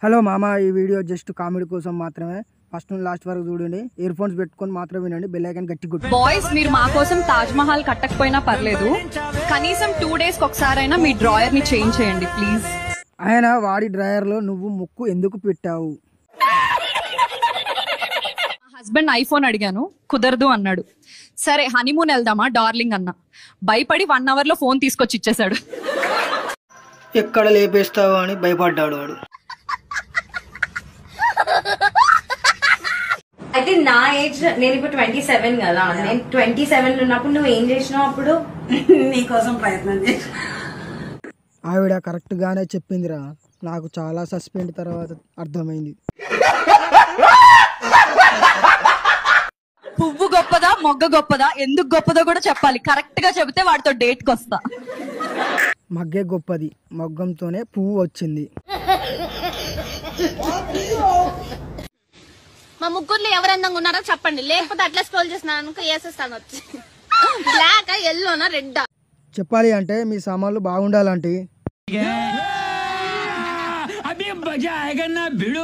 Hello మామ, ఈ video just comedy కోసం మాత్రమే. ఫస్ట్ నుండి లాస్ట్ వరకు చూడండి. ఇయర్ ఫోన్స్ పెట్టుకొని మాత్రమే వినండి. బెల్ ఐకాన్ గట్టి కొట్టు. బాయ్స్, మీరు మా కోసం తాజ్ మహల్ కట్టకపోయినా పర్లేదు, కనీసం 2 days ఒకసారైనా మీ డ్రాయర్ ని చేంజ్ చేయండి ప్లీజ్. ఆయన వాడి డ్రాయర్ లో నువ్వు ముక్కు ఎందుకు పెట్టావు? హస్బెండ్ ఐఫోన్ అడిగాను, కుదరదు అన్నాడు. సరే హనీమూన్ వెళ్దామా డార్లింగ్ అన్నా. భయపడి 1 hour లో ఫోన్ తీసుకొచ్చి ఇచ్చేసాడు. ఎక్కడ లేపేస్తావు అని భయపడ్డాడు వాడు. అయితే నా ఏజ్, నేను ఇప్పుడు 27 కదా, నేను 27 ఉన్నప్పుడు నువ్వు ఏం చేసినావు? అప్పుడు నీకోసం ప్రయత్నం చేసి ఆవిడ కరెక్ట్ గానే చెప్పిందిరా. నాకు చాలా సస్పెండ్ తర్వాత అర్థమైంది. పువ్వు గొప్పదా మొగ్గ గొప్పదా, ఎందుకు గొప్పదో కూడా చెప్పాలి. కరెక్ట్ గా చెబితే వాడితో డేట్ కి వస్తా. మగ్గే గొప్పది, మొగ్గంతోనే పువ్వు వచ్చింది. మా ముగ్గురులో ఎవరు అందంగా ఉన్నారో చెప్పండి, లేకపోతే అట్లా స్క్రోల్ చేస్తున్నాను అనుకో వేసేస్తాను వచ్చి. బ్లాక్ ఎల్లోనా రెడ్? చెప్పాలి అంటే మీ సామాన్లు బాగుండాలంటే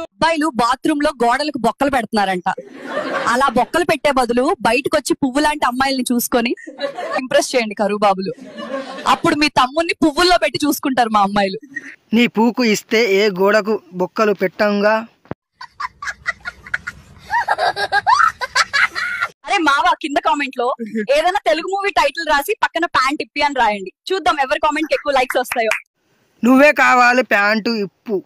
అబ్బాయిలు బాత్రూమ్ లో గోడలకు బొక్కలు పెడుతున్నారంట. అలా బొక్కలు పెట్టే బదులు బయటకు వచ్చి పువ్వు లాంటి అమ్మాయిల్ని చూసుకొని ఇంప్రెస్ చేయండి కరువు బాబులు. అప్పుడు మీ తమ్ముని పువ్వుల్లో పెట్టి చూసుకుంటారు మా అమ్మాయిలు. నీ పూకు ఇస్తే ఏ గోడకు బొక్కలు పెట్టంగా. అరే మావా, కింద కామెంట్ లో ఏదైనా తెలుగు మూవీ టైటిల్ రాసి పక్కన ప్యాంట్ ఇప్పి అని రాయండి. చూద్దాం ఎవరి కామెంట్ కి ఎక్కువ లైక్స్ వస్తాయో. నువ్వే కావాలి ప్యాంటు ఇప్పు.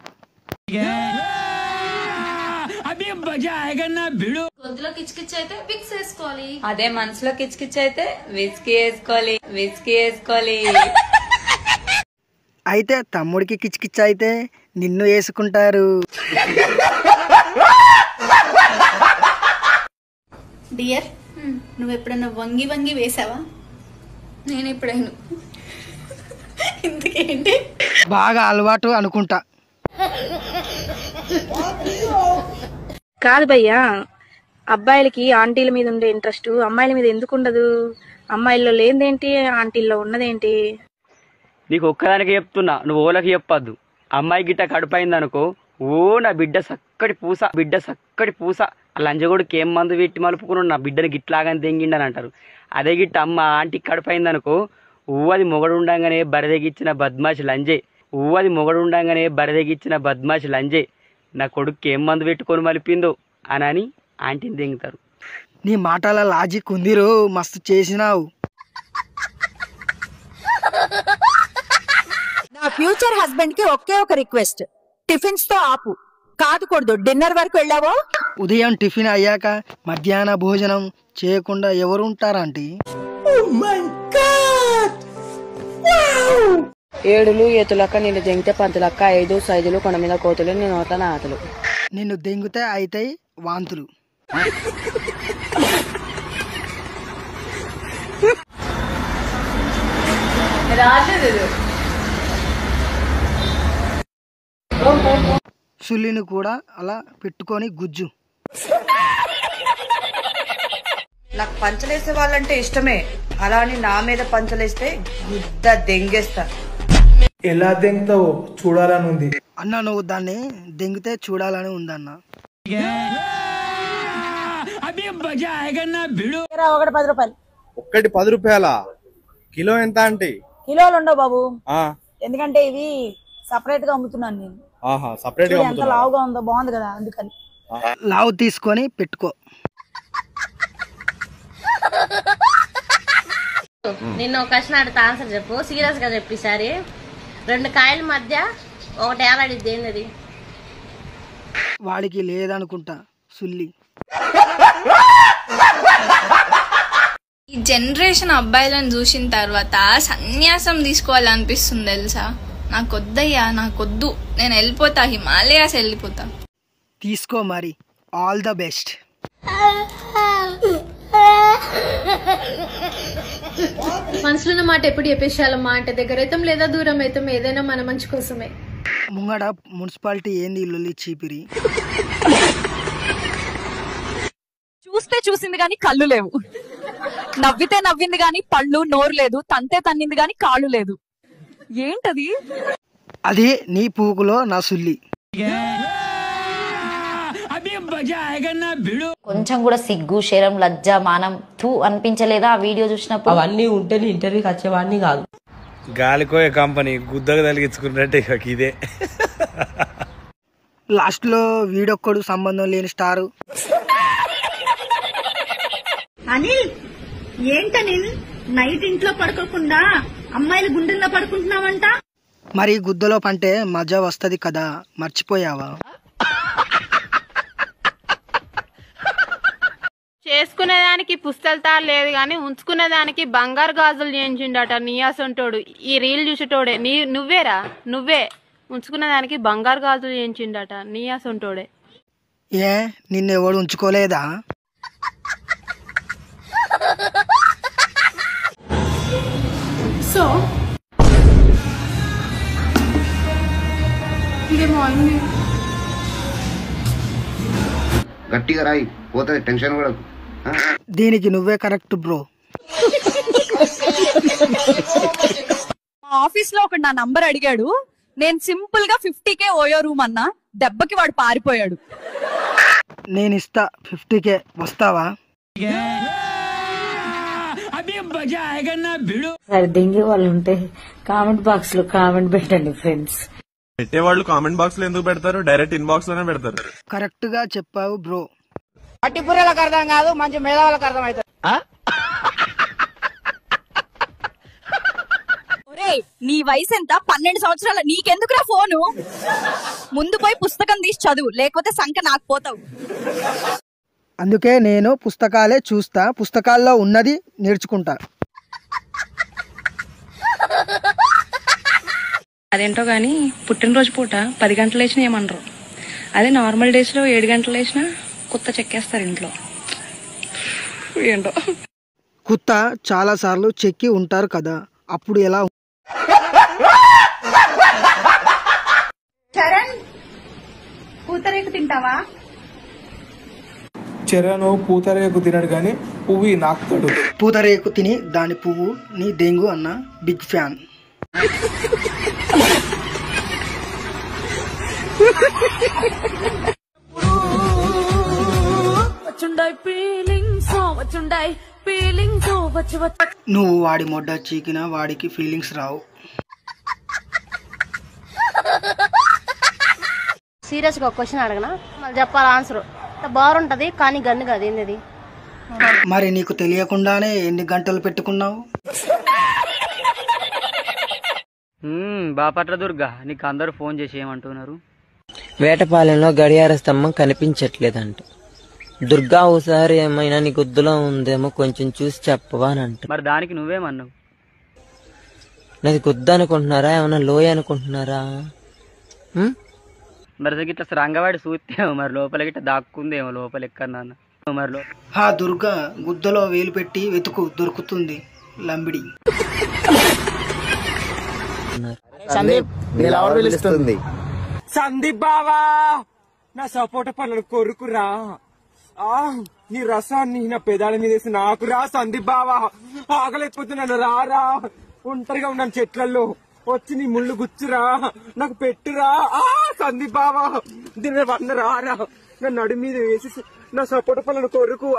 గొంతులో కిచకిచ్ అయితే విక్స్ వేసుకోవాలి. అదే మనసులో కిచకిచ్ అయితే విస్కీ వేసుకోవాలి. అయితే తమ్ముడికి కిచకిచ్ అయితే నిన్ను వేసుకుంటారు. డియర్, నువ్వు ఎప్పుడన్నా వంగి వంగి వేసావా? నేను ఎప్పుడైనా. ఇంతకేంటి బాగా అలవాటు అనుకుంటా. కాదు భయ్యా, అబ్బాయిలకి ఆంటీల మీద ఉండే ఇంట్రెస్ట్ అమ్మాయిల మీద ఎందుకు ఉండదు? అమ్మాయిల్లో లేనిదేంటి, ఆంటీల్లో ఉన్నదేంటి? నీకు ఒక్కదానికి చెప్తున్నా, నువ్వు ఓలకి చెప్పద్దు. అమ్మాయి గిట్ట కడుపైందనుకో, ఓ నా బిడ్డ సక్కడి పూస ఆ లంజగొడికి ఏం మందు పెట్టి మలుపుకున్నాడు, నా బిడ్డని గిట్లాగానే తెంగిండని అంటారు. అదే గిట్ట అమ్మ ఆంటీకి కడుపైందనుకో, అది మొగడు ఉండంగానే బరదెగిచ్చిన బద్మాషి లంజే నా కొడుకు ఏం మందు పెట్టుకొని మలిపిందో అని ఆంటీని దెంగుతారు. నీ మాటల లాజిక్ ఉందిరో, మస్తు చేసినావు. నా ఫ్యూచర్ హస్బెండ్ కి ఒకే ఒక రిక్వెస్ట్, టిఫిన్స్ తో ఆపు. కాదుకూడదు, డిన్నర్ వరకు వెళ్ళావో. ఉదయం టిఫిన్ అయ్యాక మధ్యాహ్న భోజనం చేయకుండా ఎవరు ఉంటారంటీ? ఏడులు ఎతులక్క నిన్ను దెంగితే పంతులక్క, 5 సైజులు కొండ మీద కోతులు, నేను నోట్ల నాతులు. నిన్ను దెంగితే అయితాయి వాంతులు. సుల్లిని కూడా అలా పెట్టుకొని గుజ్జు. నాకు పంచలేసే వాళ్ళంటే ఇష్టమే, అలా అని నా మీద పంచలేస్తే గుద్ద దెంగేస్తా. ఎలా దెంగతావో చూడాలని ఉంది అన్న. నువ్వు దాన్ని దెంగితే చూడాలని ఉందన్న. ఒకటి 10 రూపాయలు. ఒక్కటి 10 రూపాయల కిలో ఎంత అంటే? కిలోలు ఉండవు బాబు, ఎందుకంటే ఇవి సపరేట్ గా అమ్ముతున్నాను నేను. సపరేట్ గా ఎంత లావుగా ఉందో, బాగుంది కదా, అందుకని. లావు తీసుకొని పెట్టుకో. నిన్న ఒక క్వశ్చన్ అడిగితే ఆన్సర్ చెప్పు, సీరియస్ గా చెప్పు. ఈసారి 2 కాయల మధ్య ఒకటి ఏలాడిద్ది, ఏంటది? వాడికి లేదనుకుంటా సుల్లి. ఈ జనరేషన్ అబ్బాయిలను చూసిన తర్వాత సన్యాసం తీసుకోవాలనిపిస్తుంది తెలుసా. నాకొద్దయ్యా, నాకొద్దు, నేను వెళ్ళిపోతా, హిమాలయాస్ వెళ్ళిపోతా. తీసుకో మరి, ఆల్ ద బెస్ట్. మనసులో మాట ఎప్పుడు చెప్పేసాలమ్మా అంటే దగ్గర అయితే లేదా దూరం అయితే ఏదైనా మన మంచి కోసమే. ముంగడ మున్సిపాలిటీ ఏంది ఇల్లు చీపిరి. చూస్తే చూసింది గాని కళ్ళు లేవు, నవ్వితే నవ్వింది గాని పళ్ళు నోరు లేదు, తంతే తన్నింది గాని కాళ్ళు లేదు. ఏంటది? అది నీ పూకులో నా సుల్లి. కొంచెం కూడా సిగ్గు శరం లజ్జ మానం తూ అనిపించలేదా ఆ వీడియో చూసినప్పుడు? అవన్నీ ఉంటేనే ఇంటర్వ్యూకి వచ్చేవాడిని కాదు. గాలికోయే కంపెనీ గుద్దగా తలిగించుకున్నట్టే ఇదే. లాస్ట్ లో వీడొక్కడు సంబంధం లేని స్టార్. అనిల్ ఏంటనిల్ నైట్ ఇంట్లో పడుకోకుండా అమ్మాయిల గుండెల్లో పడుకుంటున్నావంట? మరి గుద్దలో పంటే మజా వస్తది కదా, మర్చిపోయావా? చేసుకునేదానికి పుస్తలతారు లేదు గాని ఉంచుకునేదానికి బంగారు గాజులు చేయించిండట నీయాసంటోడు. ఈ రీల్ చూసేటోడే నువ్వే ఉంచుకునేదానికి బంగారు గాజులు చేయించిండట నీయాసంటోడే. ఏ నిన్నెవడు ఉంచుకోలేదా? సో ఇదేమో అయింది. గట్టిగా రాయి పోతుంది, టెన్షన్ కూడా. దీనికి నువ్వే కరెక్ట్ బ్రో. మా ఆఫీస్ లో ఒకడు నా నంబర్ అడిగాడు. నేను సింపుల్ గా 50K ఓయో రూమ్ అన్నా, దెబ్బకి వాడు పారిపోయాడు. నేను ఇస్తా 50K, వస్తావా? దెంగే వాళ్ళు ఉంటే కామెంట్ బాక్స్ లో కామెంట్ పెట్టండి ఫ్రెండ్స్. పెట్టేవాళ్ళు కామెంట్ బాక్స్ లో ఎందుకు పెడతారు? డైరెక్ట్ ఇన్బాక్స్ లోనే పెడతారు. కరెక్ట్ గా చెప్పావు బ్రో. పట్టిపుర్రలకు అర్థం కాదు, మంచి మేధావులకు అర్థం అవుతుంది. నీ వయసు ఎంత? 12 సంవత్సరాలు. నీకెందుకురా ఫోను? ముందు పోయి పుస్తకం తీసి చదువు, లేకపోతే సంఖ్య నాకు పోతావు. అందుకే నేను పుస్తకాలే చూస్తా, పుస్తకాల్లో ఉన్నది నేర్చుకుంటా. అదేంటో గాని పుట్టినరోజు పూట 10 గంటలు లేచినా ఏమనరు. అదే నార్మల్ డేస్ లో 7 గంటలు లేచినా కొత్త చెక్కేస్తారు ఇంట్లో. ఏంటో కుత్త చాలా సార్లు చెక్కి ఉంటారు కదా, అప్పుడు ఎలా? చరణ్ పూతరేకు తింటావా? చరణ్ పూతరేకు తినడు గాని పువ్వు నాకుతాడు. పూతరేకు తిని దాని పువ్వు నీ దెంగు అన్న బిగ్ ఫ్యాన్. నువ్వు వాడి మొడ్డ చీకినా వాడికి ఫీలింగ్స్ రావు. సీరియస్ గా క్వశ్చన్ అడగనా, మళ్ళీ చెప్పాలి ఆన్సర్. బాగుంటది కానీ గన్ను కాదు. ఏంది మరి నీకు తెలియకుండానే ఎన్ని గంటలు పెట్టుకున్నావు? బాపట్ల దుర్గా, నీకు అందరూ ఫోన్ చేసి ఏమంటున్నారు? వేటపాలెంలో గడియార స్తంభం కనిపించట్లేదంట. దుర్గా ఓసారి ఏమైనా నీ గుద్దులో ఉందేమో కొంచెం చూసి చెప్పవా అని అంట. మరి దానికి నువ్వేమన్నావు? నాది గుద్ద అనుకుంటున్నారా, ఏమన్నా లోయ అనుకుంటున్నారా? మరి గిట్లా రంగవాడి చూస్తేమో మరి లోపల గిట్ట దాక్కుందేమో లోపల ఎక్కన్నా. మరి దుర్గా గుద్దలో వేలు పెట్టి వెతుకు, దొరుకుతుంది లంబిడి. సందీప్ బావా, నా సపోటా పనులు కొరుకురా. నీ రసాన్ని నా పెదాల మీద వేసి నాకు రా సందీప్ బావా. ఆగలేకపోతున్నాను, రారా. ఒంటరిగా ఉన్నాను చెట్లలో, వచ్చి నీ ముళ్ళు గుచ్చురా, నాకు పెట్టురా. సందీప్ బావా, దీని వంద రారా. నా నడు మీద వేసి నా సపోటా పనులు కొరుకు.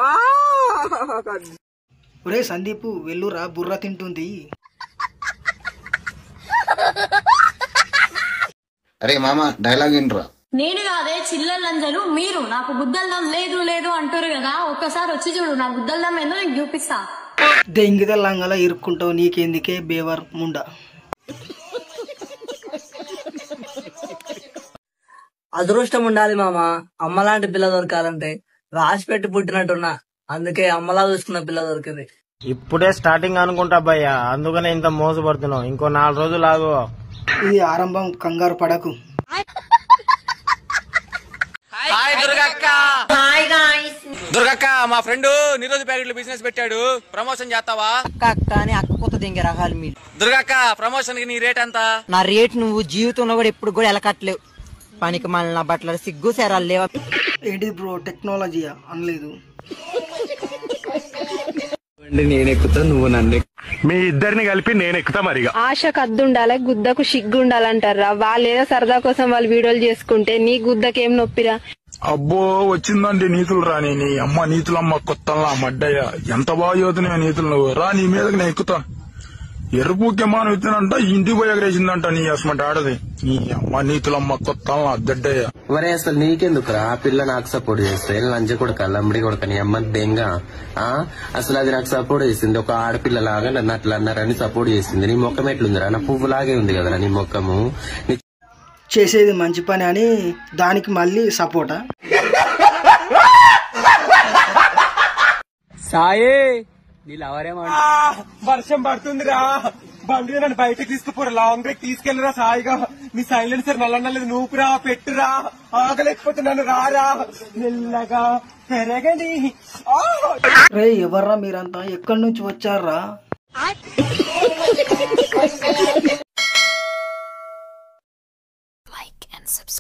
ఒరే సందీప్ వెల్లురా, బుర్ర తింటుంది. అరే మామ డైలాగ్ ఏంట్రా? నేను కాదే చిల్లలంజలు మీరు. నాకు గుద్దల్దం లేదు లేదు అంటారు కదా, ఒక్కసారి వచ్చి చూడు, నా గుద్దల్దం ఏందో నీకు చూపిస్తా. దెంగిద లంగలా ఇరుక్కుంటావు, నీకెందుకే బేవర్ ముండ. అదృష్టం ఉండాలి మామ, అమ్మలాంటి పిల్ల దొరకాలంటే. రాసి పెట్టి పుట్టినట్టున్నా, అందుకే అమ్మలా చూసుకున్న పిల్ల దొరికింది. ఇప్పుడే స్టార్టింగ్ అనుకుంటా భయ్యా, అందుకనే ఇంత మోసపడుతున్నావు. ఇంకో 4 రోజులు ఆగు. ఇది ఆరంభం, కంగారు పడకు. దుర్గక్క, మా ఫ్రెండ్ నిరోధ ప్యాకెట్లు బిజినెస్ పెట్టాడు, ప్రమోషన్ చేస్తావా? అక్క అని అక్క కొత్త దింగే రకాలు మీరు. దుర్గక్క, ప్రమోషన్ కి నీ రేట్ ఎంత? నా రేట్ నువ్వు జీవితంలో కూడా ఎప్పుడు కూడా ఎలా కట్టలేవు. పనికి మళ్ళీ నా బట్టల సిగ్గు సేరాలు లేవా? ఏంటి బ్రో టెక్నాలజీయా అనలేదు. నేను ఎక్కుతా, నువ్వు నన్ను. మీ ఇద్దరిని కలిపి నేను ఎక్కుతా. మరిగా ఆశకు అద్దుండాలి, గుద్దకు సిగ్గు ఉండాలంటారా? వాళ్ళేదో సరదా కోసం వాళ్ళు వీడియోలు చేసుకుంటే నీ గుద్దకేం నొప్పిరా? అబ్బో వచ్చిందండి నీతులు రాని నీ అమ్మ నీతులమ్మ కొత్తల్లా మడ్డయ్య ఎంత బాగా చదువుతున్నావు నీతులు నువ్వు రా నీ మీదకి నేను ఎక్కుతా ఎర్రపూకెమ్మాను ఇచ్చినంట ఇంటికి పోయి ఎగరేసిందంట నీ అసమంట ఆడది నీ అమ్మ నీతులమ్మ కొత్తల్లా దడ్డయ్య. వరే అసలు నీకెందుకురా ఆ పిల్ల నాకు సపోర్ట్ చేస్తే లంచ కొడుక లంబడి కొడుక నీ అమ్మ దెంగ. అసలు అది నాకు సపోర్ట్ చేసింది ఒక ఆడపిల్ల లాగా నన్ను అట్లా అన్నారని సపోర్ట్ చేసింది. నీ ముఖం ఎట్లుందిరా నా పువ్వు లాగే ఉంది కదరా నీ ముఖము. చేసేది మంచి పని అని దానికి మళ్ళీ సపోర్టా? సాయే నీళ్ళెవరేమంట వర్షం పడుతుందిరా బండి నన్ను బయటకు తీసుకుపోరా లాంగ్ బ్రేక్ తీసుకెళ్ళరా సాయిగా. నీ సైలెన్సర్ నల్లనల్లది నూపురా పెట్టురా ఆగలేకపోతే నన్ను రారా మెల్లగా పెరగని. రే ఎవర్రా మీరంతా ఎక్కడి నుంచి వచ్చారా? Like and subscribe.